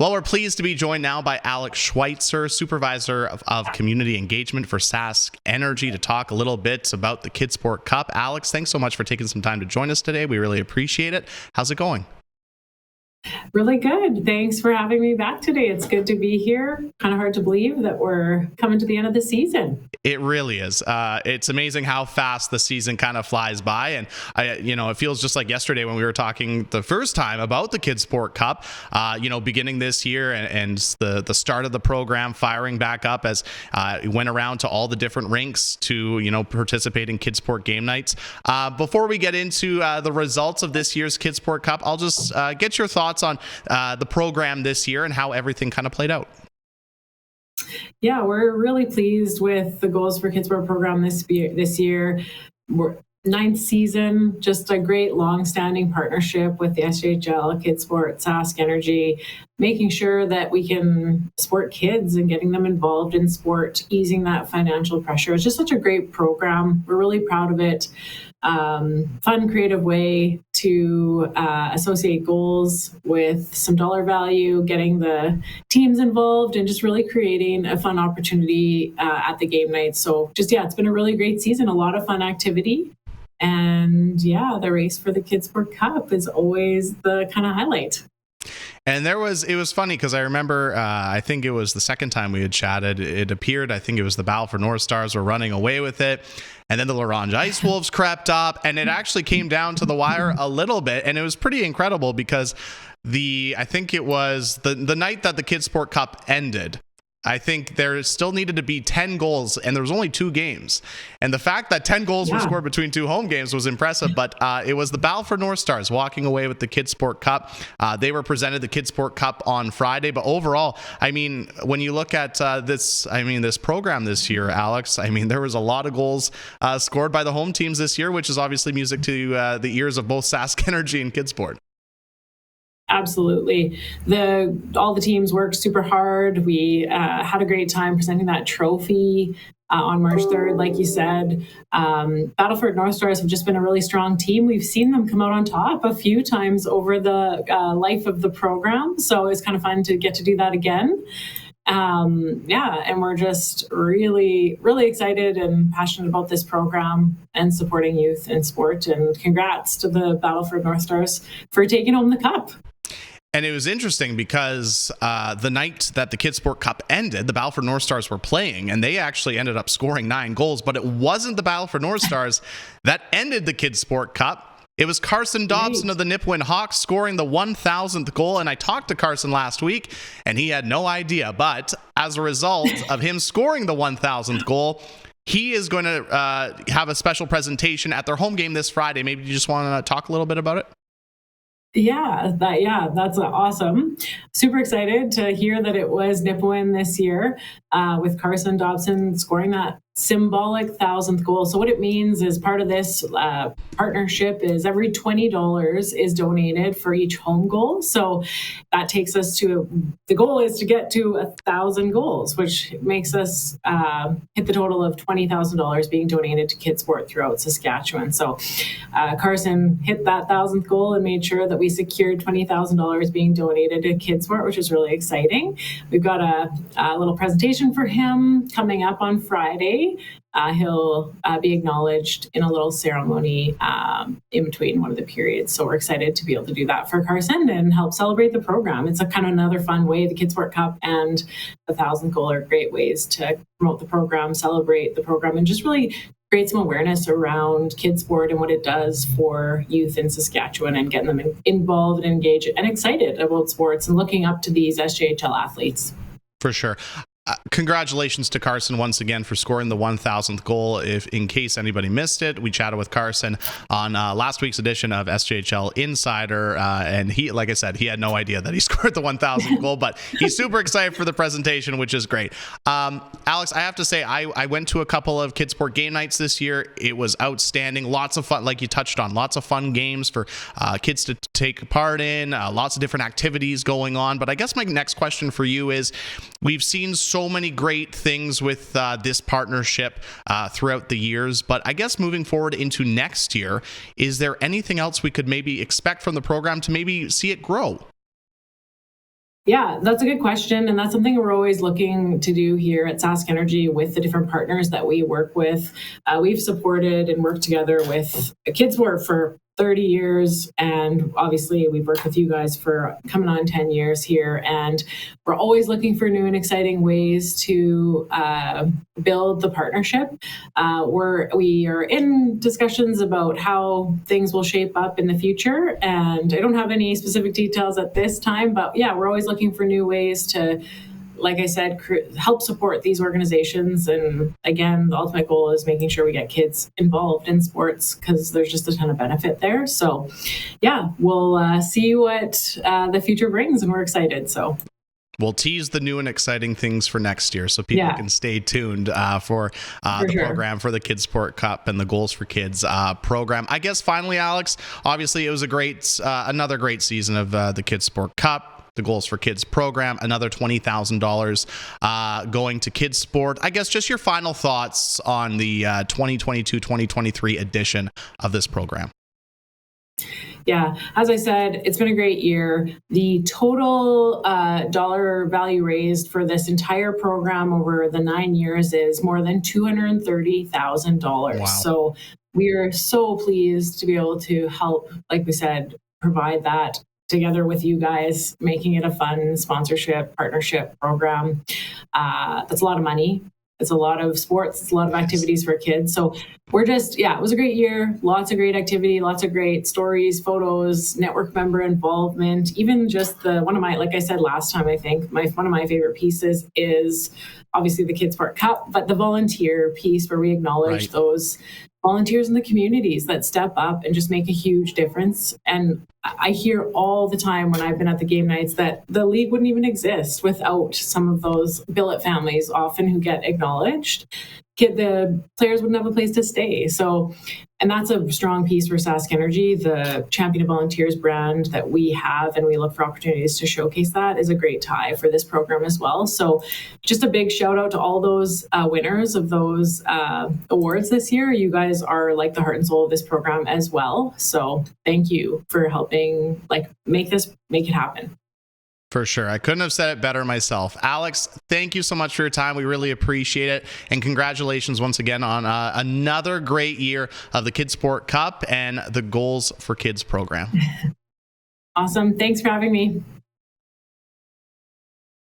Well, we're pleased to be joined now by Allix Schweitzer, Supervisor of Community Engagement for SaskEnergy, to talk a little bit about the KidsSport Cup. Allix, thanks so much for taking some time to join us today. We really appreciate it. How's it going? Really good. Thanks for having me back today. It's good to be here. Kind of hard to believe that we're coming to the end of the season. It really is. It's amazing how fast the season kind of flies by. And, it feels just like yesterday when we were talking the first time about the KidsSport Cup, beginning this year and the start of the program firing back up as it went around to all the different rinks to, participate in KidsSport game nights. Before we get into the results of this year's KidsSport Cup, I'll just get your thoughts on the program this year and how everything kind of played out. Yeah, we're really pleased with the goals for KidsSport program this year. We're ninth season, just a great long-standing partnership with the SJHL, KidsSport, SaskEnergy, making sure that we can support kids and getting them involved in sport, easing that financial pressure. It's just such a great program. We're really proud of it. Fun, creative way to associate goals with some dollar value, getting the teams involved, and just really creating a fun opportunity at the game night. So it's been a really great season, a lot of fun activity. And the race for the KidsSport Cup is always the kind of highlight. And it was funny because I remember, I think it was the second time we had chatted, it appeared, I think it was the Battleford North Stars were running away with it. And then the Larange Ice Wolves crept up, and it actually came down to the wire a little bit. And it was pretty incredible because I think it was the night that the KidsSport Cup ended, I think there still needed to be 10 goals, and there was only 2 games. And the fact that 10 goals were scored between 2 home games was impressive, but it was the Battleford North Stars walking away with the KidsSport Cup. They were presented the KidsSport Cup on Friday, but overall, when you look at this program this year, Allix, there was a lot of goals scored by the home teams this year, which is obviously music to the ears of both SaskEnergy and KidsSport. Absolutely. All the teams worked super hard. We had a great time presenting that trophy on March 3rd, like you said. Battleford North Stars have just been a really strong team. We've seen them come out on top a few times over the life of the program. So it's kind of fun to get to do that again. And we're just really, really excited and passionate about this program and supporting youth in sport. And congrats to the Battleford North Stars for taking home the cup. And it was interesting because the night that the KidsSport Cup ended, the Battleford North Stars were playing, and they actually ended up scoring 9 goals. But it wasn't the Battleford North Stars that ended the KidsSport Cup. It was Carson Dobson of the Nipawin Hawks scoring the 1,000th goal. And I talked to Carson last week, and he had no idea. But as a result of him scoring the 1,000th goal, he is going to have a special presentation at their home game this Friday. Maybe you just want to talk a little bit about it? That's awesome. Super excited to hear that it was Nipawin this year with Carson Dobson scoring that symbolic 1,000th goal. So what it means is part of this partnership is every $20 is donated for each home goal. So that takes us to, the goal is to get to 1,000 goals, which makes us hit the total of $20,000 being donated to KidsSport throughout Saskatchewan. So Carson hit that 1,000th goal and made sure that we secured $20,000 being donated to KidsSport, which is really exciting. We've got a little presentation for him coming up on Friday. He'll be acknowledged in a little ceremony in between one of the periods. So we're excited to be able to do that for Carson and help celebrate the program. It's a kind of another fun way. The KidsSport Cup and the 1,000th goal are great ways to promote the program, celebrate the program, and just really create some awareness around KidsSport and what it does for youth in Saskatchewan and getting them involved and engaged and excited about sports and looking up to these SJHL athletes. For sure. Congratulations to Carson once again for scoring the 1,000th goal. If in case anybody missed it, we chatted with Carson on last week's edition of SJHL Insider, and he, like I said, he had no idea that he scored the 1,000th goal, but he's super excited for the presentation, which is great. Allix, I have to say, I went to a couple of KidsSport game nights this year. It was outstanding. Lots of fun, like you touched on, lots of fun games for kids to take part in, lots of different activities going on. But I guess my next question for you is, we've seen so many great things with this partnership throughout the years, but I guess moving forward into next year, is there anything else we could maybe expect from the program to maybe see it grow? Yeah, that's a good question. And that's something we're always looking to do here at SaskEnergy with the different partners that we work with. We've supported and worked together with KidsSport for 30 years. And obviously, we've worked with you guys for coming on 10 years here. And we're always looking for new and exciting ways to build the partnership. We are in discussions about how things will shape up in the future. And I don't have any specific details at this time, but yeah, we're always looking for new ways to, like I said, help support these organizations. And again, the ultimate goal is making sure we get kids involved in sports because there's just a ton of benefit there. So yeah, we'll see what the future brings, and we're excited. So we'll tease the new and exciting things for next year so people can stay tuned for the program for the KidsSport Cup and the Goals for Kids program. I guess finally, Alex, obviously it was another great season of the KidsSport Cup. The Goals for Kids program, another $20,000 going to KidsSport. I guess just your final thoughts on the 2022-2023 edition of this program. Yeah, as I said, it's been a great year. The total dollar value raised for this entire program over the 9 years is more than $230,000. Wow. So we are so pleased to be able to help, like we said, provide that together with you guys, making it a fun sponsorship, partnership program. That's a lot of money. It's a lot of sports. It's a lot of activities for kids. So we're just, it was a great year. Lots of great activity, lots of great stories, photos, network member involvement. Even just like I said last time, I think one of my favorite pieces is obviously the KidsSport Cup, but the volunteer piece where we acknowledge those volunteers in the communities that step up and just make a huge difference. And I hear all the time when I've been at the game nights that the league wouldn't even exist without some of those billet families often who get acknowledged. The players wouldn't have a place to stay. So, and that's a strong piece for SaskEnergy. The Champion of Volunteers brand that we have, and we look for opportunities to showcase that, is a great tie for this program as well. So just a big shout out to all those winners of those awards this year. You guys are like the heart and soul of this program as well. So thank you for helping make it happen. For sure. I couldn't have said it better myself. Alex, thank you so much for your time. We really appreciate it. And congratulations once again on another great year of the KidsSport Cup and the Goals for Kids program. Awesome. Thanks for having me.